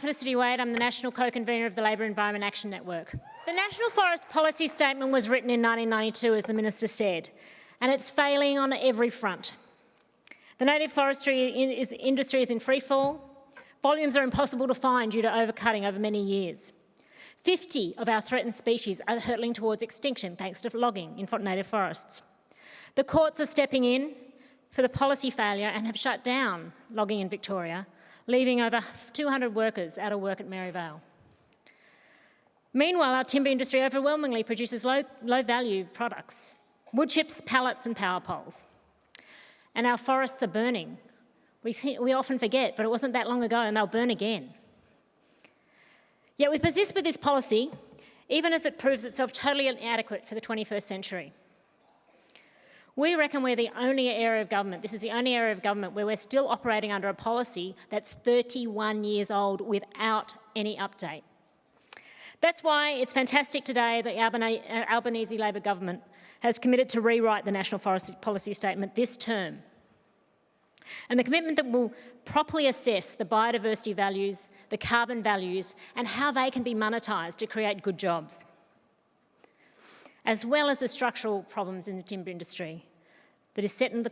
Felicity, I'm the National Co-Convener of the Labor Environment Action Network. The National Forest Policy Statement was written in 1992, as the Minister said, and it's failing on every front. The native forestry industry is in freefall. Volumes are impossible to find due to overcutting over many years. 50 of our threatened species are hurtling towards extinction thanks to logging in native forests. The courts are stepping in for the policy failure and have shut down logging in Victoria, leaving over 200 workers out of work at Maryvale. Meanwhile, our timber industry overwhelmingly produces low-value products: wood chips, pallets and power poles. And our forests are burning. We often forget, but it wasn't that long ago and they'll burn again. Yet we persist with this policy, even as it proves itself totally inadequate for the 21st century. We reckon we're the only area of government, this is the only area of government where we're still operating under a policy that's 31 years old without any update. That's why it's fantastic today that the Albanese Labor government has committed to rewrite the National Forestry Policy Statement this term. And the commitment that will properly assess the biodiversity values, the carbon values, and how they can be monetised to create good jobs, as well as the structural problems in the timber industry that is set in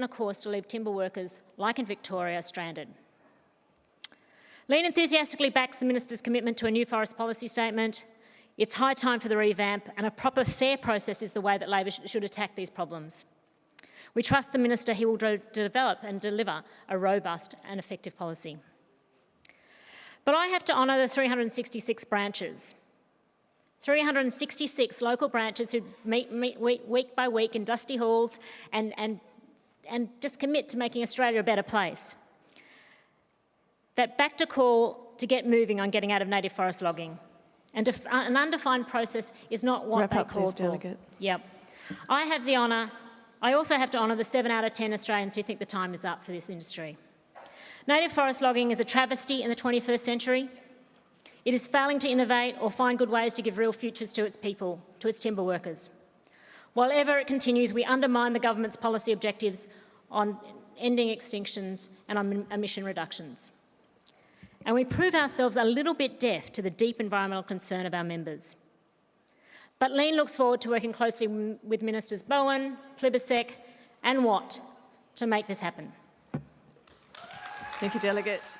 a course to leave timber workers, like in Victoria, stranded. Lean enthusiastically backs the Minister's commitment to a new forest policy statement. It's high time for the revamp, and a proper, fair process is the way that Labor should attack these problems. We trust the Minister he will develop and deliver a robust and effective policy. But I have to honour the 366 branches. 366 local branches who meet week by week in dusty halls and just commit to making Australia a better place. That backed a call to get moving on getting out of native forest logging. And an undefined process is not what they called for. Delegate. Yep. I also have to honour the 7 out of 10 Australians who think the time is up for this industry. Native forest logging is a travesty in the 21st century. It is failing to innovate or find good ways to give real futures to its people, to its timber workers. While ever it continues, we undermine the government's policy objectives on ending extinctions and on emission reductions. And we prove ourselves a little bit deaf to the deep environmental concern of our members. But Lean looks forward to working closely with Ministers Bowen, Plibersek and Watt to make this happen. Thank you, Delegate.